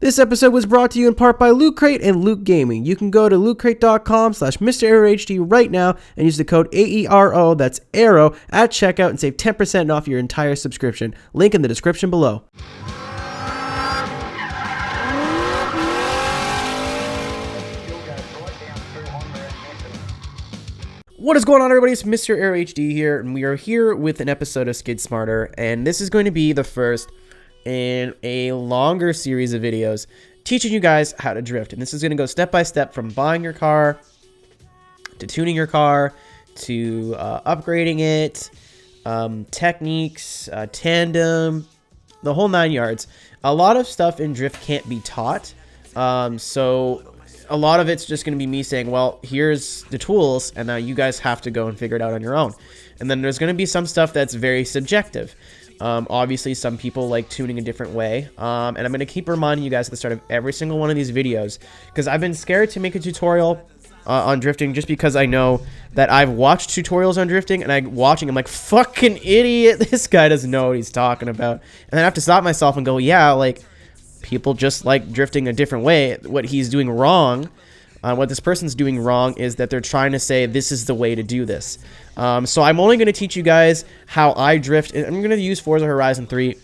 This episode was brought to you in part by LOOTCRATE and Loot Gaming. You can go to lootcrate.com/MrAeroHD right now and use the code AERO, that's AERO, at checkout and save 10% off your entire subscription. Link in the description below. What is going on, everybody? It's MrAeroHD here, and we are here with an episode of Skid Smarter, and this is going to be the first in a longer series of videos teaching you guys how to drift. And this is going to go step by step from buying your car to tuning your car to upgrading it, techniques, tandem, the whole 9 yards. A lot of stuff in drift can't be taught, so a lot of it's just going to be me saying, well, here's the tools, and now you guys have to go and figure it out on your own. And then there's going to be some stuff that's very subjective. Obviously, some people like tuning a different way, and I'm going to keep reminding you guys at the start of every single one of these videos, because I've been scared to make a tutorial on drifting just because I know that I've watched tutorials on drifting, and I'm like, fucking idiot, this guy doesn't know what he's talking about. And then I have to stop myself and go, yeah, like, people just like drifting a different way. What he's doing wrong, what this person's doing wrong is that they're trying to say this is the way to do this. So I'm only going to teach you guys how I drift. I'm going to use Forza Horizon 3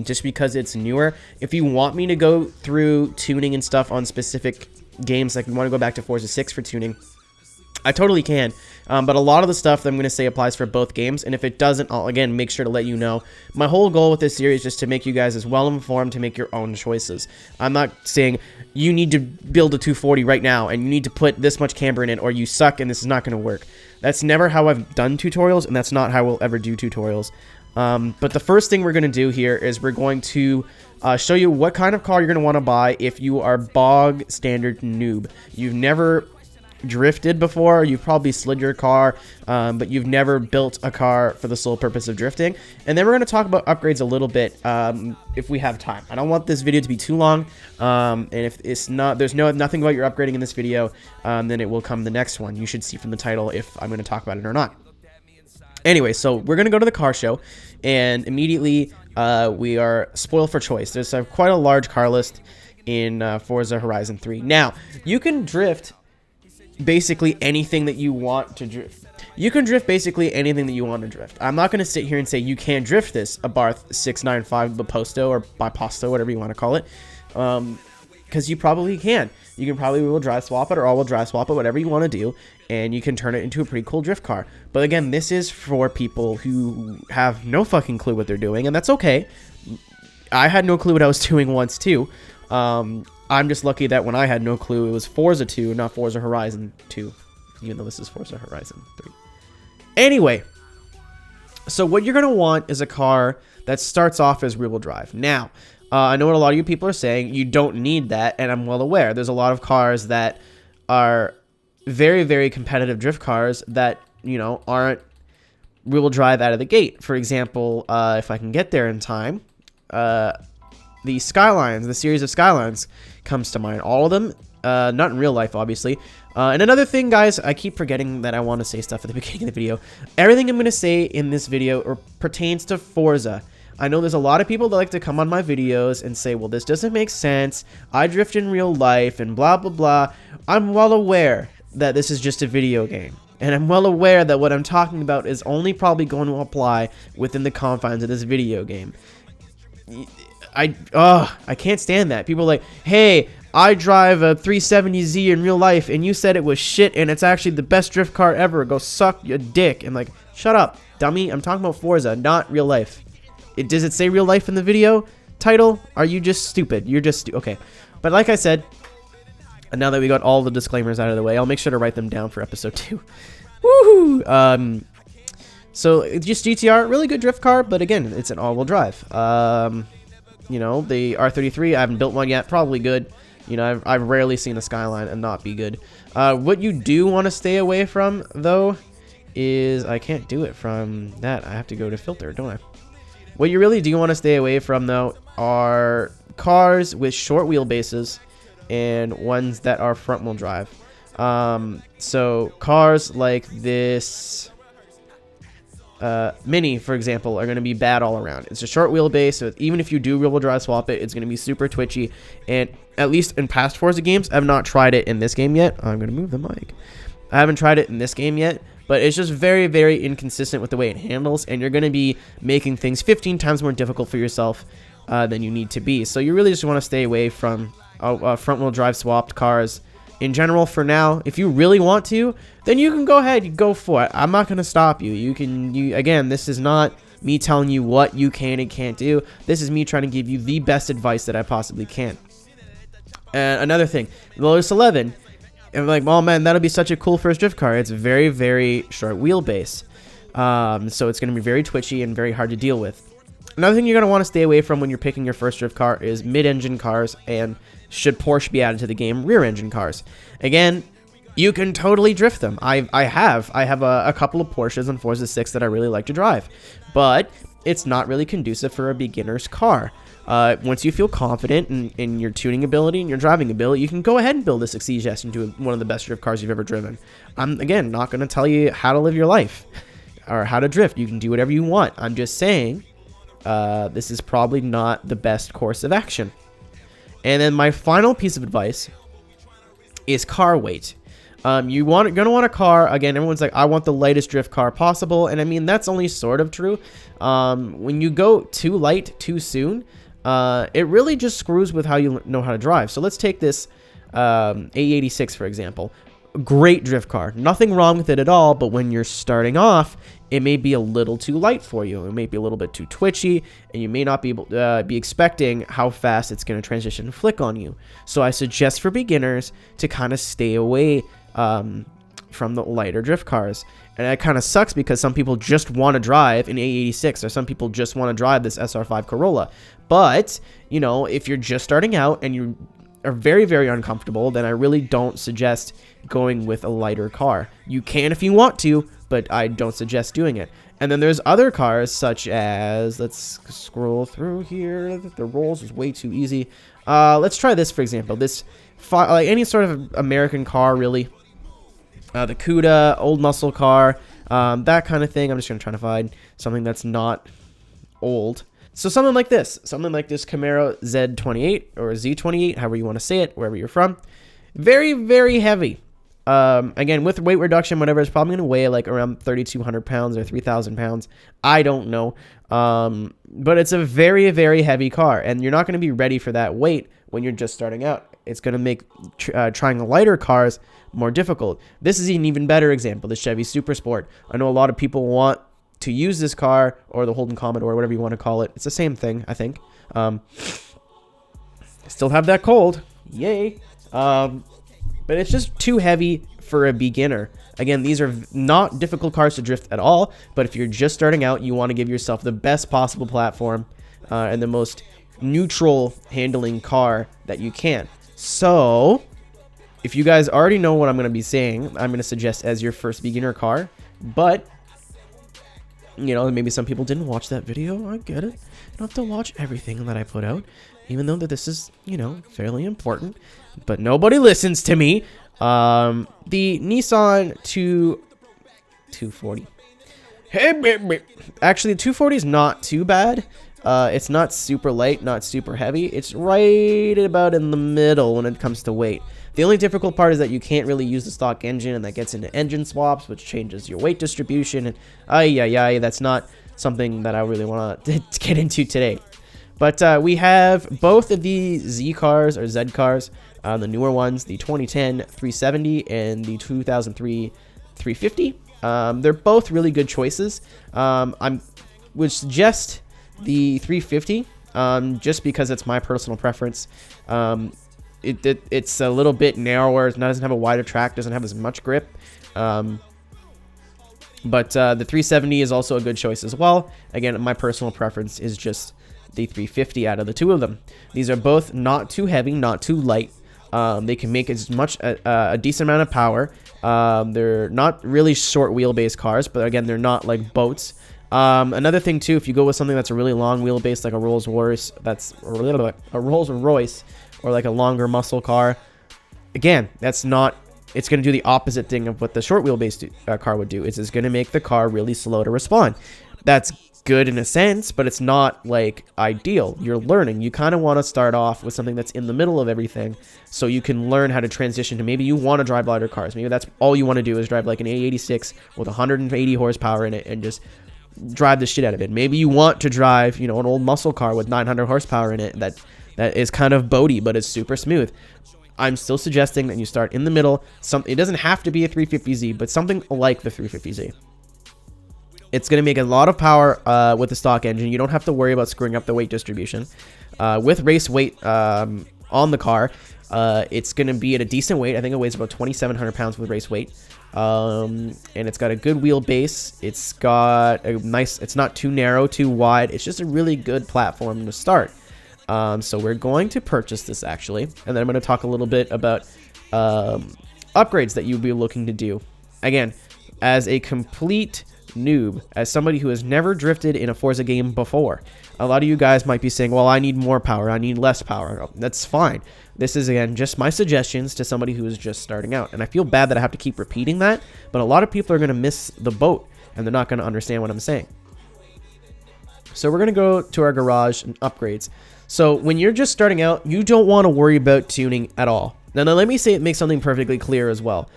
just because it's newer. If you want me to go through tuning and stuff on specific games, like you want to go back to Forza 6 for tuning, I totally can. But a lot of the stuff that I'm going to say applies for both games, and if it doesn't, I'll again make sure to let you know. My whole goal with this series is just to make you guys as well informed to make your own choices. I'm not saying you need to build a 240 right now and you need to put this much camber in it or you suck and this is not going to work. That's never how I've done tutorials, and that's not how we'll ever do tutorials. But the first thing we're going to do here is we're going to show you what kind of car you're going to want to buy if you are bog standard noob. You've never drifted before, you've probably slid your car, but you've never built a car for the sole purpose of drifting. And then we're going to talk about upgrades a little bit if we have time. I don't want this video to be too long, and if it's not, there's nothing about your upgrading in this video, then it will come the next one. You should see from the title if I'm going to talk about it or not. Anyway, so we're going to go to the car show, and immediately we are spoiled for choice. There's quite a large car list in Forza Horizon 3. Now, you can drift basically anything that you want to drift. You can drift basically anything that you want to drift. I'm not going to sit here and say you can't drift this Abarth 695 Biposto or Biposto, whatever you want to call it, because you probably can. You can probably wheel drive swap it or all-wheel drive swap it, whatever you want to do, and you can turn it into a pretty cool drift car. But again, this is for people who have no fucking clue what they're doing, and that's okay. I had no clue what I was doing once too. I'm just lucky that when I had no clue, it was Forza 2, not Forza Horizon 2, even though this is Forza Horizon 3. Anyway, so what you're going to want is a car that starts off as rear-wheel drive. Now, I know what a lot of you people are saying. You don't need that, and I'm well aware. There's a lot of cars that are very, very competitive drift cars that, you know, aren't rear-wheel drive out of the gate. For example, if I can get there in time, the Skylines, the series of Skylines comes to mind. All of them, not in real life, obviously. And another thing, guys, I keep forgetting that I want to say stuff at the beginning of the video. Everything I'm going to say in this video pertains to Forza. I know there's a lot of people that like to come on my videos and say, well, this doesn't make sense. I drift in real life and blah, blah, blah. I'm well aware that this is just a video game. And I'm well aware that what I'm talking about is only probably going to apply within the confines of this video game. I can't stand that. People are like, hey, I drive a 370Z in real life, and you said it was shit, and it's actually the best drift car ever. Go suck your dick. And like, shut up, dummy. I'm talking about Forza, not real life. Does it say real life in the video title? Are you just stupid? You're just okay. But like I said, and now that we got all the disclaimers out of the way, I'll make sure to write them down for episode 2. Woohoo! So it's just GTR, really good drift car, but again, it's an all-wheel drive. You know, the R33, I haven't built one yet, probably good. You know, I've rarely seen a Skyline and not be good. What you do want to stay away from, though, is I can't do it from that. I have to go to filter, don't I? What you really do want to stay away from, though, are cars with short wheelbases and ones that are front-wheel drive. So cars like this Mini, for example, are going to be bad all around. It's a short wheelbase, so even if you do rear-wheel drive swap it, it's going to be super twitchy. And at least in past Forza games, I've not tried it in this game yet. I'm going to move the mic. I haven't tried it in this game yet, but it's just very, very inconsistent with the way it handles, and you're going to be making things 15 times more difficult for yourself than you need to be. So you really just want to stay away from front-wheel drive swapped cars in general for now. If you really want to, then you can go ahead, you go for it. I'm not going to stop you. Again, this is not me telling you what you can and can't do. This is me trying to give you the best advice that I possibly can. And another thing, Lotus 11, I'm like, oh man, that'll be such a cool first drift car. It's very, very short wheelbase. So it's going to be very twitchy and very hard to deal with. Another thing you're going to want to stay away from when you're picking your first drift car is mid-engine cars, and should Porsche be added to the game, rear-engine cars. Again, you can totally drift them. I have a couple of Porsches on Forza 6 that I really like to drive, but it's not really conducive for a beginner's car. Once you feel confident in your tuning ability and your driving ability, you can go ahead and build this Exige into one of the best drift cars you've ever driven. I'm, again, not going to tell you how to live your life or how to drift. You can do whatever you want. I'm just saying this is probably not the best course of action. And then my final piece of advice is car weight. Gonna want a car. Again, everyone's like, I want the lightest drift car possible, and I mean that's only sort of true. When you go too light too soon, it really just screws with how you know how to drive. So let's take this A86 for example. Great drift car, nothing wrong with it at all. But when you're starting off, it may be a little too light for you. It may be a little bit too twitchy, and you may not be able to be expecting how fast it's going to transition and flick on you. So I suggest for beginners to kind of stay away from the lighter drift cars. And that kind of sucks because some people just want to drive an A86, or some people just want to drive this SR5 Corolla. But, you know, if you're just starting out and you are very, very uncomfortable, then I really don't suggest going with a lighter car. You can if you want to, but I don't suggest doing it. And then there's other cars such as, let's scroll through here. The rolls is way too easy. Let's try this, for example. This, like any sort of American car, really. The CUDA, old muscle car, that kind of thing. I'm just going to try to find something that's not old. So something like this Camaro Z28 or Z28, however you want to say it, wherever you're from. Very, very heavy. Again, with weight reduction, whatever, it's probably going to weigh like around 3,200 pounds or 3,000 pounds. I don't know. But it's a very, very heavy car, and you're not going to be ready for that weight when you're just starting out. It's going to make trying lighter cars more difficult. This is an even better example, the Chevy Super Sport. I know a lot of people want to use this car, or the Holden Commodore, whatever you want to call it. It's the same thing, I think. Still have that cold. Yay. But it's just too heavy for a beginner. Again, these are not difficult cars to drift at all, but if you're just starting out, you want to give yourself the best possible platform and the most neutral handling car that you can. So, if you guys already know what I'm going to be saying, I'm going to suggest as your first beginner car, but you know, maybe some people didn't watch that video. I get it. You don't have to watch everything that I put out, even though that this is, you know, fairly important. But nobody listens to me. The Nissan 240. Actually, the 240 is not too bad. It's not super light, not super heavy. It's right about in the middle when it comes to weight. The only difficult part is that you can't really use the stock engine, and that gets into engine swaps, which changes your weight distribution. And that's not something that I really want to get into today. But we have both of the Z cars or Z cars, the newer ones, the 2010 370 and the 2003 350. They're both really good choices. I would suggest the 350 just because it's my personal preference. It's a little bit narrower. It doesn't have a wider track, doesn't have as much grip. But the 370 is also a good choice as well. Again, my personal preference is just the 350 out of the two of them. These are both not too heavy, not too light. They can make as much a decent amount of power. They're not really short wheelbase cars, but again, they're not like boats. Another thing too, if you go with something that's a really long wheelbase, like a Rolls Royce, or like a longer muscle car, again, that's not it's going to do the opposite thing of what the short wheelbase car would do. It's going to make the car really slow to respond. That's good in a sense, but it's not like ideal. You're learning. You kind of want to start off with something that's in the middle of everything, so you can learn how to transition to, maybe you want to drive lighter cars. Maybe that's all you want to do is drive like an A86 with 180 horsepower in it and just drive the shit out of it. Maybe you want to drive, an old muscle car with 900 horsepower in it that is kind of boaty but is super smooth. I'm still suggesting that you start in the middle. It doesn't have to be a 350Z, but something like the 350Z. It's going to make a lot of power with the stock engine. You don't have to worry about screwing up the weight distribution. With race weight on the car, it's going to be at a decent weight. I think it weighs about 2,700 pounds with race weight. And it's got a good wheelbase. It's got a nice, it's not too narrow, too wide. It's just a really good platform to start. So we're going to purchase this actually. And then I'm going to talk a little bit about upgrades that you'll be looking to do. Again, as a complete noob, as somebody who has never drifted in a Forza game before, a lot of you guys might be saying, well, I need more power, I need less power. That's fine. This is, again, just my suggestions to somebody who is just starting out, and I feel bad that I have to keep repeating that, but a lot of people are going to miss the boat and they're not going to understand what I'm saying. So we're going to go to our garage and upgrades. So when you're just starting out, you don't want to worry about tuning at all. Now let me make something perfectly clear as well.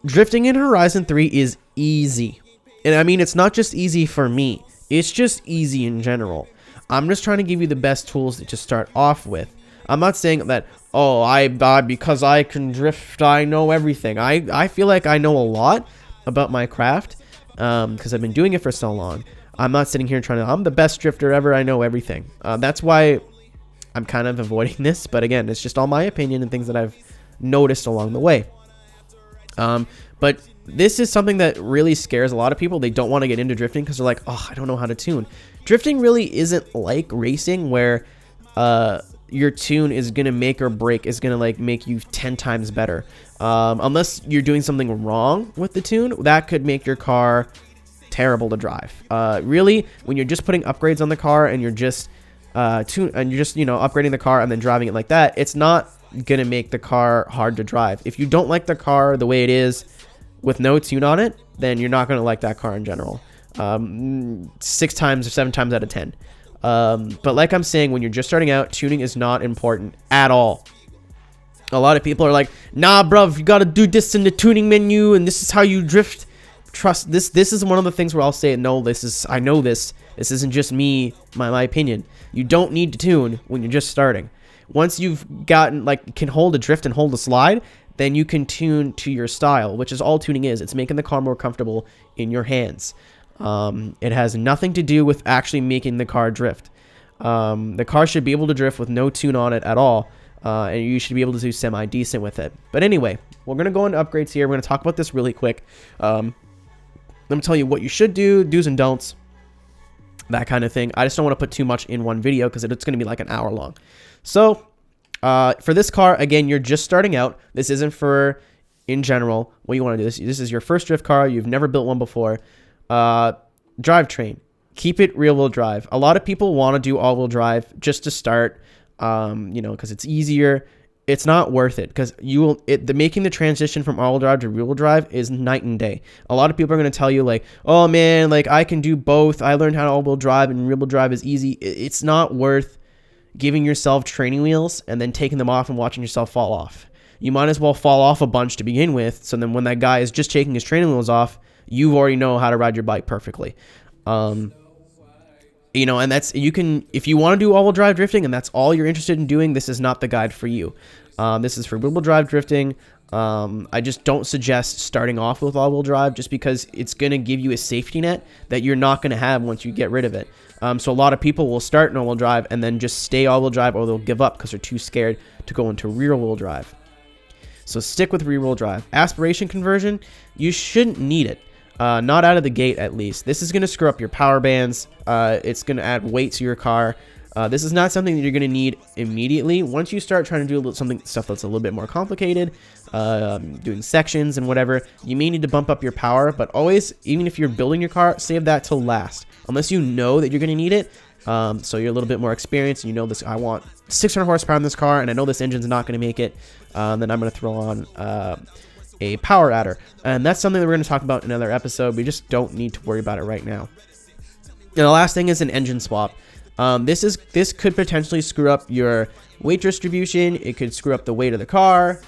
Drifting in Horizon 3 is easy. And I mean, it's not just easy for me. It's just easy in general. I'm just trying to give you the best tools to start off with. I'm not saying that, oh, because I can drift, I know everything. I feel like I know a lot about my craft because I've been doing it for so long. I'm not sitting here I'm the best drifter ever. I know everything. That's why I'm kind of avoiding this. But again, it's just all my opinion and things that I've noticed along the way. But this is something that really scares a lot of people. They don't want to get into drifting because they're like, oh, I don't know how to tune. Drifting really isn't like racing where your tune is going to make or break, is going to like make you 10 times better. Unless you're doing something wrong with the tune, that could make your car terrible to drive. Really, when you're just putting upgrades on the car and you're just upgrading the car and then driving it like that, it's not gonna make the car hard to drive. If you don't like the car the way it is with no tune on it, then you're not gonna like that car in general. 6 times or 7 times out of 10. But like I'm saying, when you're just starting out, tuning is not important at all. A lot of people are like, nah, bruv, you gotta do this in the tuning menu and this is how you drift. Trust this. This is one of the things where I'll say, no, I know this. This isn't just me, my opinion. You don't need to tune when you're just starting. Once you've gotten, can hold a drift and hold a slide, then you can tune to your style, which is all tuning is. It's making the car more comfortable in your hands. It has nothing to do with actually making the car drift. The car should be able to drift with no tune on it at all, and you should be able to do semi-decent with it. But anyway, we're going to go into upgrades here. We're going to talk about this really quick. Let me tell you what you should do, do's and don'ts, that kind of thing. I just don't want to put too much in one video because it's going to be like an hour long. So for this car, again, you're just starting out. This isn't for in general what you want to do. This is your first drift car. You've never built one before. Drivetrain. Keep it rear wheel drive. A lot of people want to do all wheel drive just to start, because it's easier. It's not worth it because making the transition from all wheel drive to rear wheel drive is night and day. A lot of people are going to tell you like, oh man, I can do both. I learned how to all wheel drive and rear wheel drive is easy. It's not worth giving yourself training wheels and then taking them off and watching yourself fall off. You might as well fall off a bunch to begin with. So then when that guy is just taking his training wheels off, you already know how to ride your bike perfectly. And that's, if you want to do all-wheel drive drifting and that's all you're interested in doing, this is not the guide for you. This is for rear-wheel drive drifting. I just don't suggest starting off with all-wheel drive just because it's going to give you a safety net that you're not going to have once you get rid of it. So a lot of people will start in all-wheel drive and then just stay all-wheel drive, or they'll give up because they're too scared to go into rear-wheel drive. So stick with rear-wheel drive. Aspiration conversion, you shouldn't need it. Not out of the gate, at least. This is going to screw up your power bands. It's going to add weight to your car. This is not something that you're going to need immediately. Once you start trying to do stuff that's a little bit more complicated, doing sections and whatever, you may need to bump up your power. But always, even if you're building your car, save that till last. Unless you know that you're going to need it. So you're a little bit more experienced and you know this. I want 600 horsepower in this car and I know this engine's not going to make it. Then I'm going to throw on a power adder. And that's something that we're going to talk about in another episode. We just don't need to worry about it right now. And the last thing is an engine swap. This could potentially screw up your weight distribution. It could screw up the weight of the car.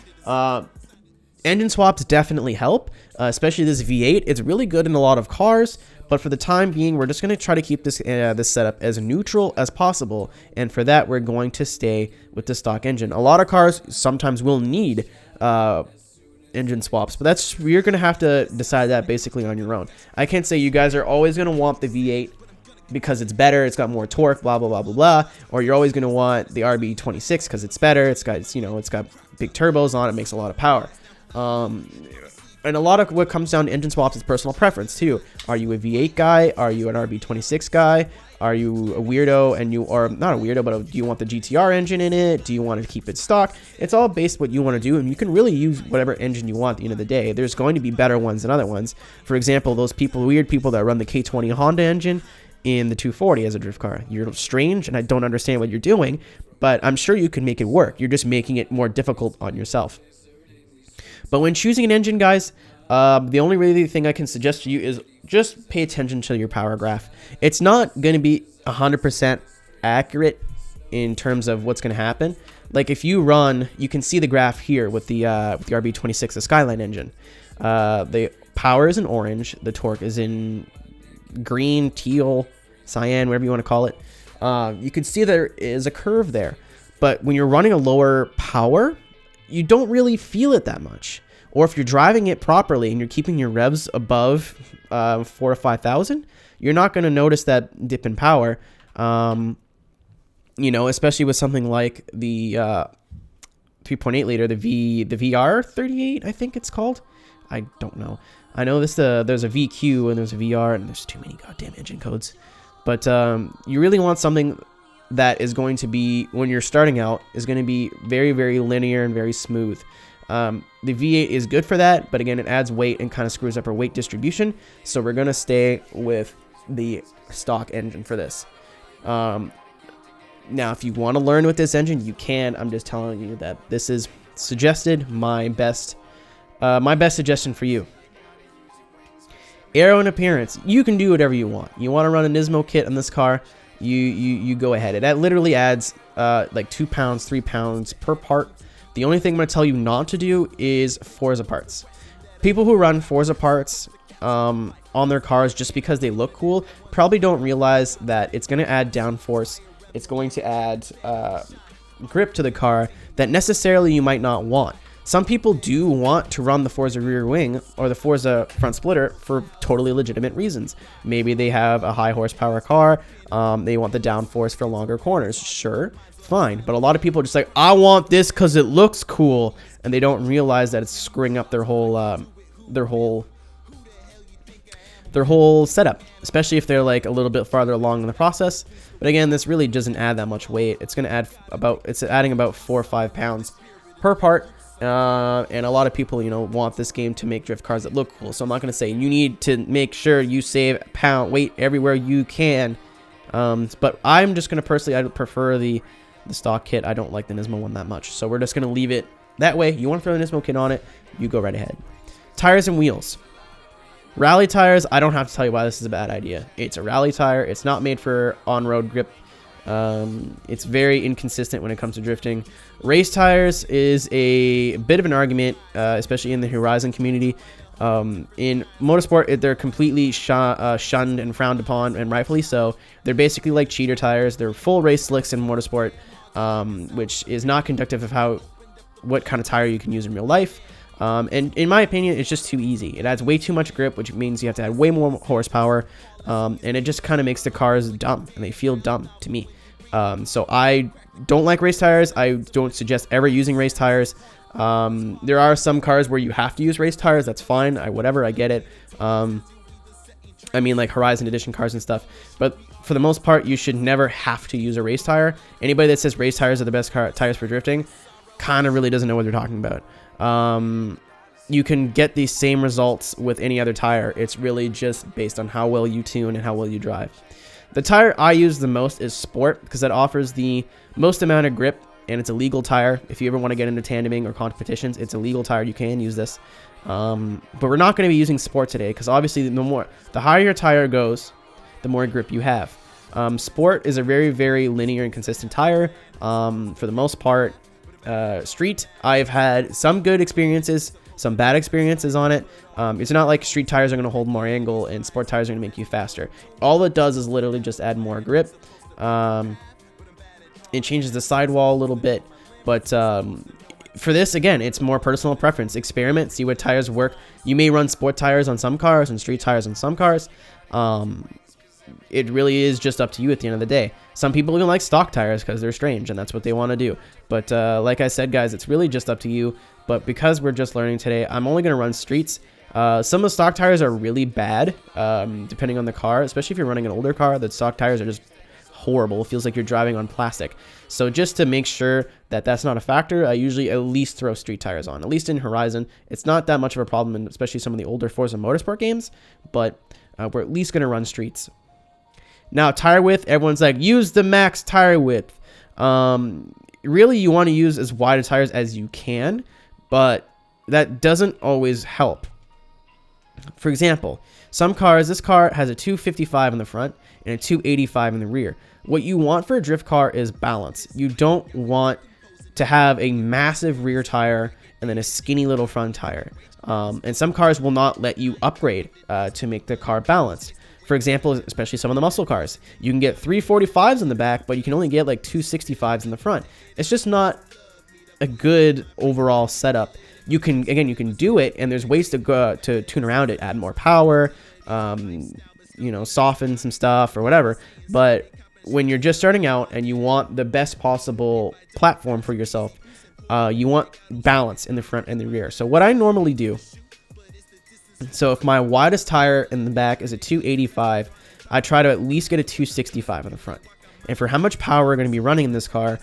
Engine swaps definitely help, especially this V8. It's really good in a lot of cars, but for the time being, we're just going to try to keep this setup as neutral as possible, and for that, we're going to stay with the stock engine. A lot of cars sometimes will need engine swaps, but you're going to have to decide that basically on your own. I can't say you guys are always going to want the V8 because it's better, it's got more torque, blah blah blah blah blah, or you're always going to want the RB26 because it's better, it's got big turbos on it, makes a lot of power. And a lot of what comes down to engine swaps is personal preference too. Are you a V8 guy? Are you an RB26 guy? Are you a weirdo or not a weirdo, but do you want the GTR engine in it? Do you want to keep it stock? It's all based what you want to do, and you can really use whatever engine you want at the end of the day. There's going to be better ones than other ones. For example, those weird people that run the K20 Honda engine in the 240 as a drift car. You're strange, and I don't understand what you're doing, but I'm sure you can make it work. You're just making it more difficult on yourself. But when choosing an engine, guys, the only really thing I can suggest to you is just pay attention to your power graph. It's not going to be 100% accurate in terms of what's going to happen. Like if you run, you can see the graph here with the RB26, the Skyline engine. The power is in orange. The torque is in green, teal, cyan, whatever you want to call it. You can see there is a curve there. But when you're running a lower power, you don't really feel it that much. Or if you're driving it properly and you're keeping your revs above 4,000 to 5,000, you're not going to notice that dip in power. Especially with something like the 3.8 liter, the VR38, I think it's called. I don't know. I know there's a VQ and there's a VR, and there's too many goddamn engine codes. But you really want something that is going to be, when you're starting out, is going to be very, very linear and very smooth. The V8 is good for that, but again, it adds weight and kind of screws up our weight distribution. So we're going to stay with the stock engine for this. Now, if you want to learn with this engine, you can. I'm just telling you that this is suggested, my best suggestion for you. Aero and appearance, you can do whatever you want. You want to run a Nismo kit on this car, you go ahead. It literally adds like 2 pounds, 3 pounds per part. The only thing I'm going to tell you not to do is Forza parts. People who run Forza parts on their cars just because they look cool probably don't realize that it's going to add downforce. It's going to add grip to the car that necessarily you might not want. Some people do want to run the Forza rear wing or the Forza front splitter for totally legitimate reasons. Maybe they have a high horsepower car. They want the downforce for longer corners. Sure, fine. But a lot of people are just like, I want this because it looks cool. And they don't realize that it's screwing up their whole setup, especially if they're like a little bit farther along in the process. But again, this really doesn't add that much weight. It's adding about 4 or 5 pounds per part. And a lot of people, want this game to make drift cars that look cool. So I'm not going to say you need to make sure you save weight everywhere you can. But I'm just going to personally, I prefer the stock kit. I don't like the Nismo one that much. So we're just going to leave it that way. You want to throw the Nismo kit on it, you go right ahead. Tires and wheels. Rally tires, I don't have to tell you why this is a bad idea. It's a rally tire. It's not made for on-road grip. It's very inconsistent when it comes to drifting. Race tires is a bit of an argument, especially in the Horizon community. In motorsport, they're completely shunned and frowned upon, and rightfully so. They're basically like cheater tires. They're full race slicks in motorsport, which is not conductive of what kind of tire you can use in real life. And in my opinion, it's just too easy. It adds way too much grip, which means you have to add way more horsepower. And it just kind of makes the cars dumb, and they feel dumb to me. So I don't like race tires. I don't suggest ever using race tires. There are some cars where you have to use race tires. That's fine. I get it. I mean, like Horizon Edition cars and stuff. But for the most part, you should never have to use a race tire. Anybody that says race tires are the best tires for drifting kind of really doesn't know what they're talking about. You can get these same results with any other tire. It's really just based on how well you tune and how well you drive. The tire I use the most is Sport, because it offers the most amount of grip, and it's a legal tire. If you ever want to get into tandeming or competitions, it's a legal tire. You can use this. But we're not going to be using sport today because obviously the higher your tire goes, the more grip you have. Sport is a very, very linear and consistent tire. For the most part, street, I've had some good experiences, some bad experiences on it. It's not like street tires are going to hold more angle and sport tires are going to make you faster. All it does is literally just add more grip. It changes the sidewall a little bit, but for this, again, it's more personal preference. Experiment, see what tires work. You may run sport tires on some cars and street tires on some cars. It really is just up to you at the end of the day. Some people even like stock tires because they're strange and that's what they want to do. But like I said, guys, it's really just up to you. But because we're just learning today, I'm only going to run streets. Some of the stock tires are really bad, depending on the car, especially if you're running an older car. The stock tires are just horrible. It feels like you're driving on plastic. So just to make sure that that's not a factor, I usually at least throw street tires on. At least in Horizon, it's not that much of a problem, in especially some of the older Forza Motorsport games, but we're at least going to run streets. Now, tire width, everyone's like, use the max tire width. Really, you want to use as wide of tires as you can, but that doesn't always help. For example, some cars, this car has a 255 in the front and a 285 in the rear. What you want for a drift car is balance. You don't want to have a massive rear tire and then a skinny little front tire. And some cars will not let you upgrade to make the car balanced. For example, especially some of the muscle cars, you can get 345s in the back, but you can only get like 265s in the front. It's just not a good overall setup. You can do it, and there's ways to go to tune around it, add more power, soften some stuff or whatever. But when you're just starting out and you want the best possible platform for yourself, you want balance in the front and the rear. So what I normally do, so if my widest tire in the back is a 285, I try to at least get a 265 in the front. And for how much power we're going to be running in this car,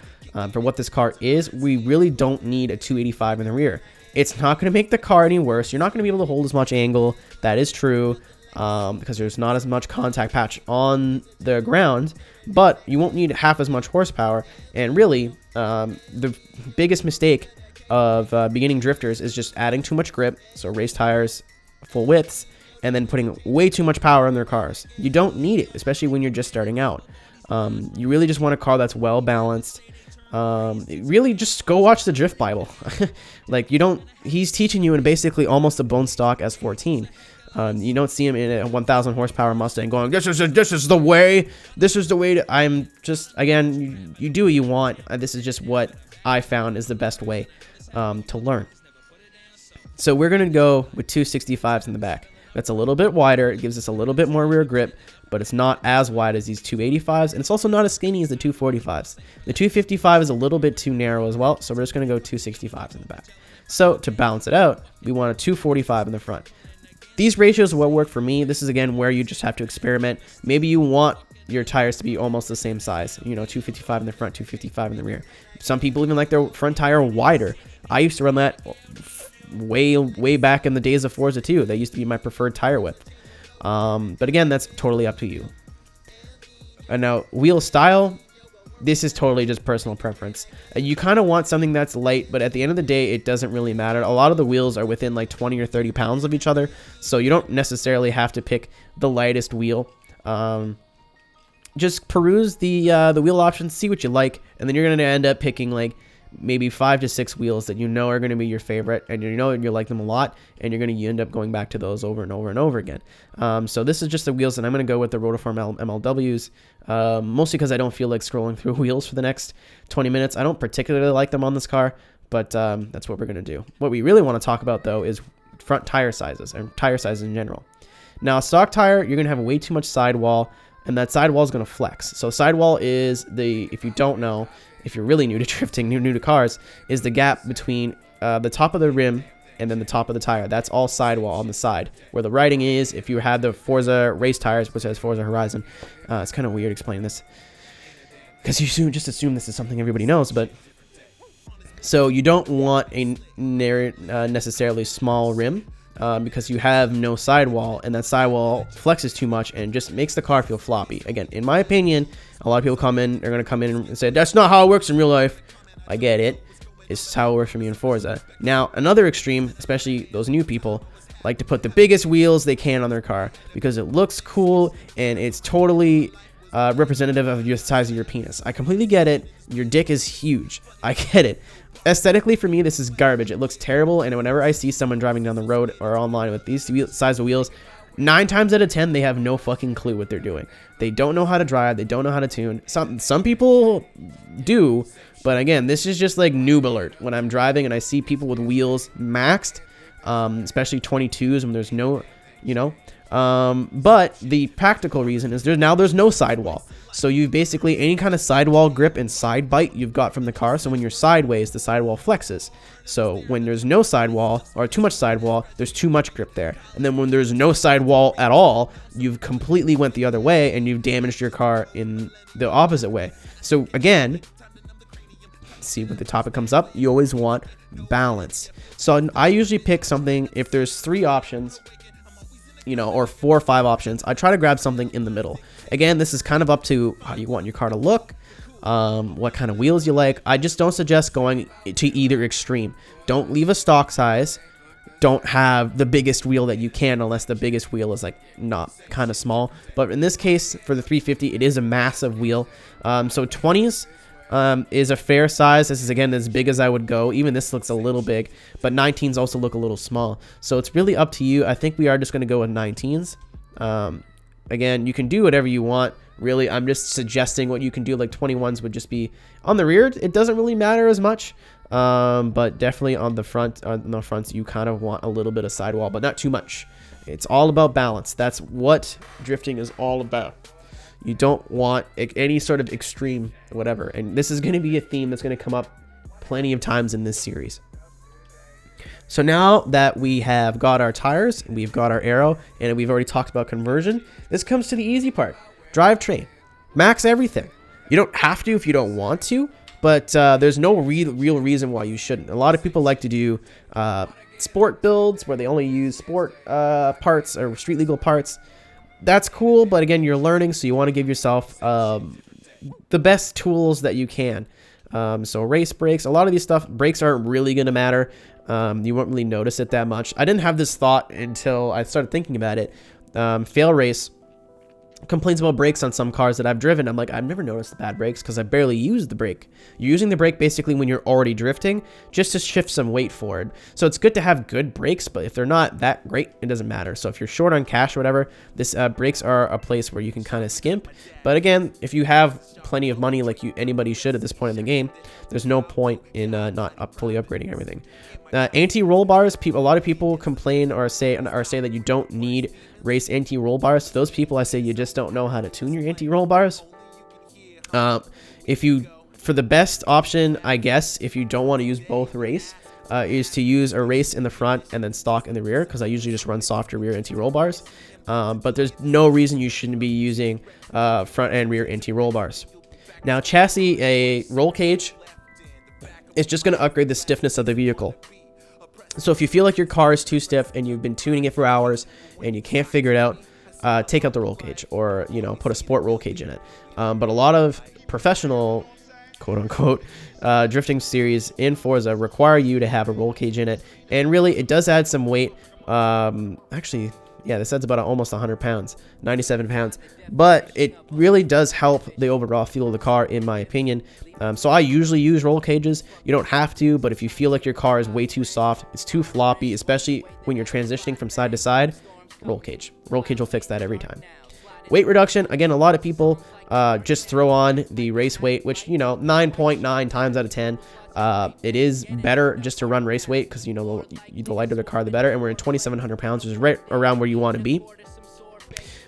for what this car is, we really don't need a 285 in the rear. It's not going to make the car any worse. You're not going to be able to hold as much angle. That is true, because there's not as much contact patch on the ground, but you won't need half as much horsepower. And really, the biggest mistake of beginning drifters is just adding too much grip, so race tires, full widths, and then putting way too much power in their cars. You don't need it, especially when you're just starting out. You really just want a car that's well balanced. Really just go watch the Drift Bible. He's teaching you in basically almost a bone stock S14. You don't see him in a 1000 horsepower Mustang going, this is the way you do what you want. This is just what I found is the best way to learn. So we're going to go with 265s in the back. That's a little bit wider. It gives us a little bit more rear grip, but it's not as wide as these 285s, and it's also not as skinny as the 245s. The 255 is a little bit too narrow as well, so we're just going to go 265s in the back. So to balance it out, we want a 245 in the front. These ratios will work for me. This is, again, where you just have to experiment. Maybe you want your tires to be almost the same size, 255 in the front, 255 in the rear. Some people even like their front tire wider. I used to run that way back in the days of Forza 2. That used to be my preferred tire width. But again, that's totally up to you. And now, wheel style, this is totally just personal preference. You kind of want something that's light, but at the end of the day, it doesn't really matter. A lot of the wheels are within like 20 or 30 pounds of each other, so you don't necessarily have to pick the lightest wheel. Just peruse the wheel options, see what you like, and then you're going to end up picking like maybe 5 to 6 wheels that are going to be your favorite, and you like them a lot, and you're going to end up going back to those over and over and over again. So this is just the wheels, and I'm going to go with the Rotiform MLWs, mostly because I don't feel like scrolling through wheels for the next 20 minutes. I don't particularly like them on this car, but that's what we're going to do. What we really want to talk about, though, is front tire sizes, and tire sizes in general. Now, a stock tire, you're going to have way too much sidewall, and that sidewall is going to flex. So sidewall is if you don't know, if you're really new to drifting, new to cars, is the gap between the top of the rim and then the top of the tire. That's all sidewall on the side. Where the writing is, if you had the Forza race tires, which says Forza Horizon, it's kind of weird explaining this, because you just assume this is something everybody knows, but so you don't want a necessarily small rim, because you have no sidewall, and that sidewall flexes too much and just makes the car feel floppy. Again, in my opinion, a lot of people are going to come in and say, that's not how it works in real life. I get it. It's how it works for me in Forza. Now, another extreme, especially those new people, like to put the biggest wheels they can on their car because it looks cool and it's totally representative of your size of your penis. I completely get it. Your dick is huge. I get it. Aesthetically, for me, this is garbage. It looks terrible, and whenever I see someone driving down the road or online with these size of wheels, 9 times out of 10, they have no fucking clue what they're doing. They don't know how to drive. They don't know how to tune. Some people do, but again, this is just like noob alert. When I'm driving and I see people with wheels maxed, especially 22s when there's no, but the practical reason is there's no sidewall. So you basically, any kind of sidewall grip and side bite you've got from the car. So when you're sideways, the sidewall flexes. So when there's no sidewall or too much sidewall, there's too much grip there. And then when there's no sidewall at all, you've completely went the other way and you've damaged your car in the opposite way. So again, see when the topic comes up, you always want balance. So I usually pick something, if there's 3 options, or 4 or 5 options, I try to grab something in the middle. Again, this is kind of up to how you want your car to look, what kind of wheels you like. I just don't suggest going to either extreme. Don't leave a stock size. Don't have the biggest wheel that you can unless the biggest wheel is like not kind of small. But in this case, for the 350, it is a massive wheel. So 20s is a fair size. This is, again, as big as I would go. Even this looks a little big, but 19s also look a little small. So it's really up to you. I think we are just going to go with 19s. Again, you can do whatever you want. Really, I'm just suggesting what you can do. Like 21s would just be on the rear. It doesn't really matter as much. But definitely on the fronts, you kind of want a little bit of sidewall, but not too much. It's all about balance. That's what drifting is all about. You don't want any sort of extreme whatever. And this is going to be a theme that's going to come up plenty of times in this series. So now that we have got our tires, we've got our aero, and we've already talked about conversion, this comes to the easy part. Drivetrain. Max everything. You don't have to if you don't want to, but there's no real reason why you shouldn't. A lot of people like to do sport builds where they only use sport parts or street legal parts. That's cool, but again, you're learning, so you want to give yourself the best tools that you can. So race brakes, a lot of these brakes aren't really going to matter. You won't really notice it that much. I didn't have this thought until I started thinking about it. Fail Race complains about brakes on some cars that I've driven. I'm like, I've never noticed the bad brakes because I barely use the brake. You're using the brake basically when you're already drifting just to shift some weight forward. So it's good to have good brakes, but if they're not that great, it doesn't matter. So if you're short on cash or whatever, this brakes are a place where you can kind of skimp. But again, if you have plenty of money like anybody should at this point in the game, there's no point in not fully upgrading everything. Anti-roll bars, a lot of people complain or say that you don't need race anti-roll bars. To those people, I say you just don't know how to tune your anti-roll bars. For the best option, I guess, if you don't want to use both race, is to use a race in the front and then stock in the rear, because I usually just run softer rear anti-roll bars. But there's no reason you shouldn't be using front and rear anti-roll bars. Now, chassis, a roll cage, it's just going to upgrade the stiffness of the vehicle. So if you feel like your car is too stiff and you've been tuning it for hours and you can't figure it out, take out the roll cage, or put a sport roll cage in it. But a lot of professional, quote unquote, drifting series in Forza require you to have a roll cage in it, and really it does add some weight. Actually, yeah, this adds about almost 100 pounds, 97 pounds, but it really does help the overall feel of the car, in my opinion. So I usually use roll cages. You don't have to, but if you feel like your car is way too soft, it's too floppy, especially when you're transitioning from side to side, roll cage. Roll cage will fix that every time. Weight reduction, again, a lot of people just throw on the race weight, which, 9.9 times out of 10. It is better just to run race weight because, the lighter the car, the better. And we're in 2,700 pounds, which is right around where you want to be.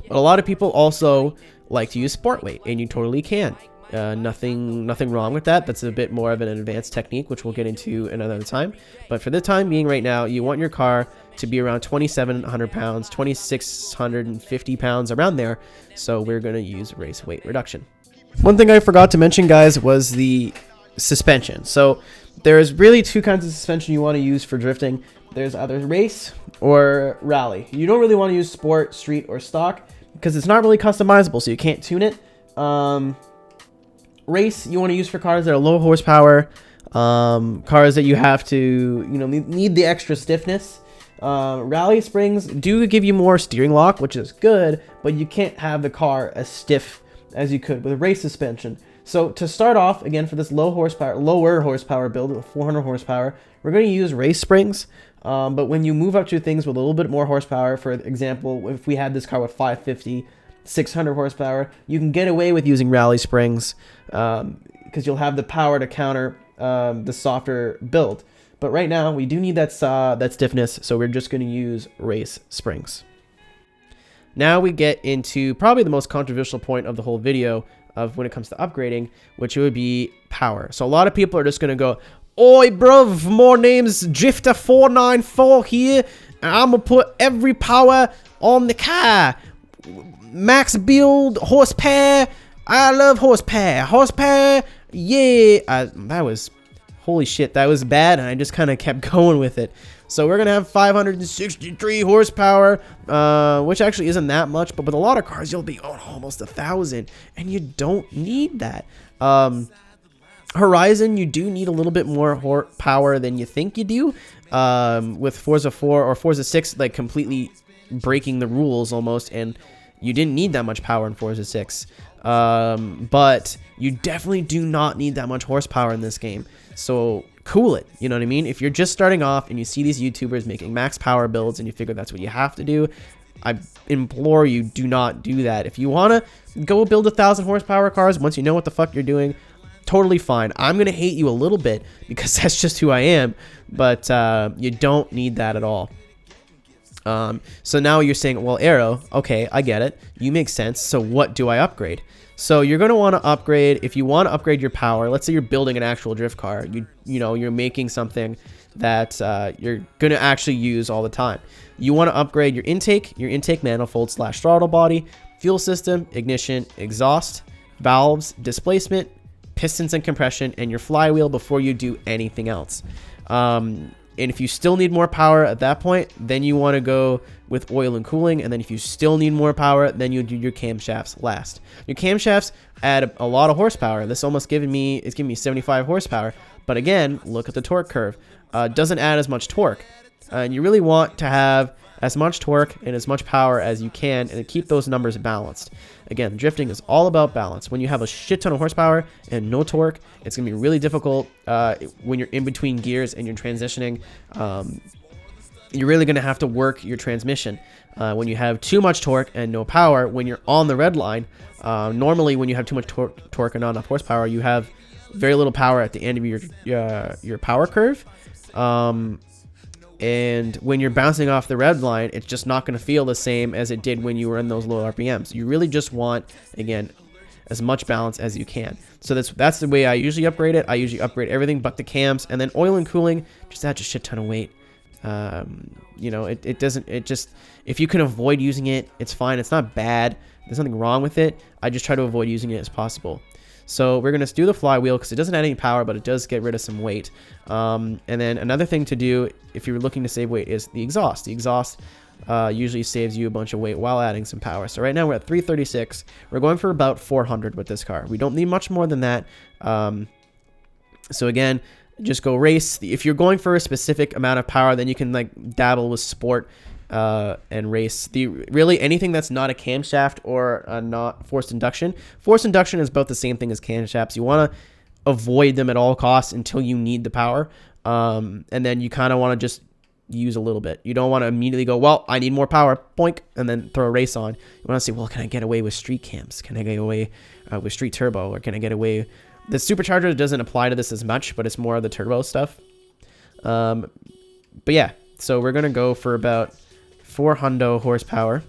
But a lot of people also like to use sport weight, and you totally can. Nothing wrong with that. That's a bit more of an advanced technique, which we'll get into another time. But for the time being right now, you want your car to be around 2,700 pounds, 2,650 pounds, around there. So we're going to use race weight reduction. One thing I forgot to mention, guys, was the suspension. So there's really 2 kinds of suspension you want to use for drifting. There's either race or rally. You don't really want to use sport, street, or stock because it's not really customizable, so you can't tune it. Race you want to use for cars that are low horsepower, cars that you have to, you know, need the extra stiffness. Rally springs do give you more steering lock, which is good, but you can't have the car as stiff as you could with a race suspension. So to start off, again, for this lower horsepower build with 400 horsepower, we're going to use race springs. But when you move up to things with a little bit more horsepower, for example, if we had this car with 550, 600 horsepower, you can get away with using rally springs because you'll have the power to counter the softer build. But right now, we do need that stiffness, so we're just going to use race springs. Now we get into probably the most controversial point of the whole video of when it comes to upgrading, which would be power. So a lot of people are just going to go, "Oi, bruv, my name's Drifter494 here, and I'm going to put every power on the car. Max build, horsepower. I love horsepower. Horsepower, yeah." That was, holy shit, that was bad, and I just kind of kept going with it. So we're going to have 563 horsepower, which actually isn't that much, but with a lot of cars, you'll be almost 1,000, and you don't need that. Horizon, you do need a little bit more power than you think you do, with Forza 4 or Forza 6, like, completely breaking the rules almost, and you didn't need that much power in Forza 6. But you definitely do not need that much horsepower in this game. So cool it, you know what I mean? If you're just starting off and you see these YouTubers making max power builds and you figure that's what you have to do, I implore you, do not do that. If you want to go build 1,000 horsepower cars once you know what the fuck you're doing, totally fine. I'm going to hate you a little bit because that's just who I am, but you don't need that at all. So now you're saying, well, Aero, okay, I get it. You make sense. So what do I upgrade? So you're going to want to upgrade, if you want to upgrade your power, let's say you're building an actual drift car, you know, you're making something that you're going to actually use all the time. You want to upgrade your intake manifold / throttle body, fuel system, ignition, exhaust, valves, displacement, pistons and compression, and your flywheel before you do anything else. And if you still need more power at that point, then you want to go with oil and cooling. And then if you still need more power, then you do your camshafts last. Your camshafts add a lot of horsepower. This almost giving me 75 horsepower. But again, look at the torque curve. Doesn't add as much torque. And you really want to have as much torque and as much power as you can and keep those numbers balanced. Again, drifting is all about balance. When you have a shit ton of horsepower and no torque, it's going to be really difficult when you're in between gears and you're transitioning. You're really going to have to work your transmission. When you have too much torque and no power, when you're on the red line, normally when you have too much torque and not enough horsepower, you have very little power at the end of your power curve. And when you're bouncing off the red line, it's just not going to feel the same as it did when you were in those low RPMs. You really just want, again, as much balance as you can. So that's the way I usually upgrade it. I usually upgrade everything but the cams, and then oil and cooling just adds a shit ton of weight. You know, if you can avoid using it, it's fine. It's not bad. There's nothing wrong with it. I just try to avoid using it as possible. So we're going to do the flywheel because it doesn't add any power, but it does get rid of some weight. And then another thing to do if you're looking to save weight is the exhaust. The exhaust usually saves you a bunch of weight while adding some power. So right now we're at 336. We're going for about 400 with this car. We don't need much more than that. So again, just go race. If you're going for a specific amount of power, then you can like dabble with sport and race. Really anything that's not a camshaft or not forced induction. Forced induction is about the same thing as camshafts. You want to avoid them at all costs until you need the power, and then you kind of want to just use a little bit. You don't want to immediately go, well, I need more power, boink, and then throw a race on. You want to say, well, can I get away with street cams? Can I get away with street turbo? Or can I get away? The supercharger doesn't apply to this as much, but it's more of the turbo stuff. But yeah, so we're gonna go for about 400 horsepower.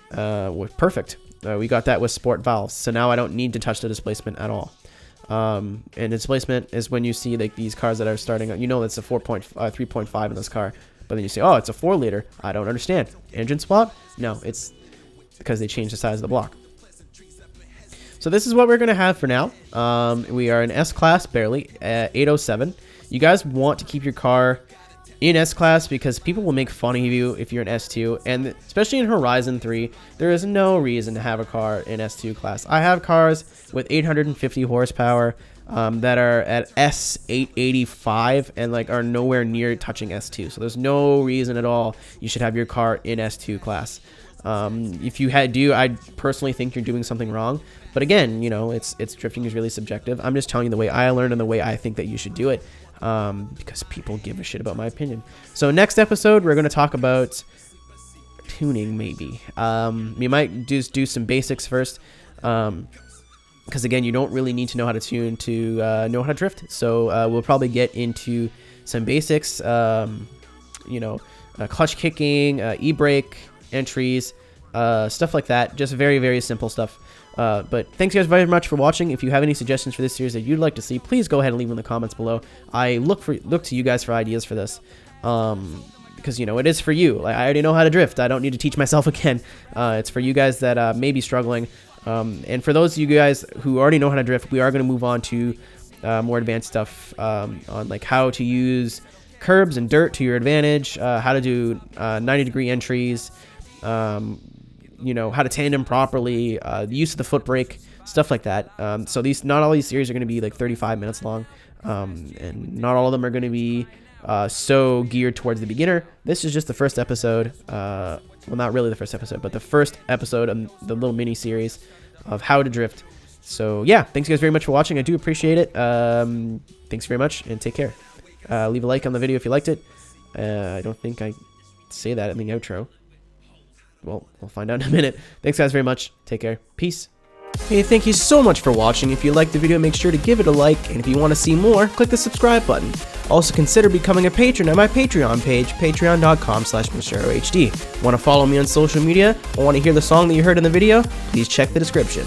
Perfect. We got that with sport valves, so now I don't need to touch the displacement at all. And displacement is when you see like these cars that are starting out, you know, it's a 3.5 in this car, but then you say, oh, it's a 4 liter. I don't understand. Engine swap? No, it's because they changed the size of the block. So this is what we're going to have for now. We are in S-Class, barely, 807. You guys want to keep your car in S-Class because people will make fun of you if you're in S2. And especially in Horizon 3, there is no reason to have a car in S2 class. I have cars with 850 horsepower. that are at S885 and like are nowhere near touching S2. So there's no reason at all you should have your car in S2 class. If you do, I personally think you're doing something wrong. But again, you know, it's drifting is really subjective. I'm just telling you the way I learned and the way I think that you should do it, because people give a shit about my opinion. So next episode, we're going to talk about tuning, maybe. We might just do some basics first, because again, you don't really need to know how to tune to know how to drift. So we'll probably get into some basics, you know, clutch kicking, e-brake, entries, stuff like that. Just very, very simple stuff. But thanks guys very much for watching. If you have any suggestions for this series that you'd like to see, please go ahead and leave them in the comments below. I look to you guys for ideas for this, because you know it is for you. I already know how to drift. I don't need to teach myself again. It's for you guys that may be struggling, and for those of you guys who already know how to drift, we are going to move on to more advanced stuff on like how to use curbs and dirt to your advantage, how to do 90-degree entries, you know, how to tandem properly, the use of the foot brake, stuff like that. So not all these series are going to be like 35 minutes long, and not all of them are going to be so geared towards the beginner. This is just the first episode, well, not really the first episode, but the first episode of the little mini series of how to drift. So yeah, thanks guys very much for watching. I do appreciate it. Thanks very much, and take care. Leave a like on the video if you liked it. I don't think I say that in the outro. Well, we'll find out in a minute. Thanks guys very much. Take care. Peace. Hey, thank you so much for watching. If you liked the video, make sure to give it a like, and if you want to see more, click the subscribe button. Also consider becoming a patron at my Patreon page, patreon.com/MrAeroHD. Want to follow me on social media or want to hear the song that you heard in the video? Please check the description.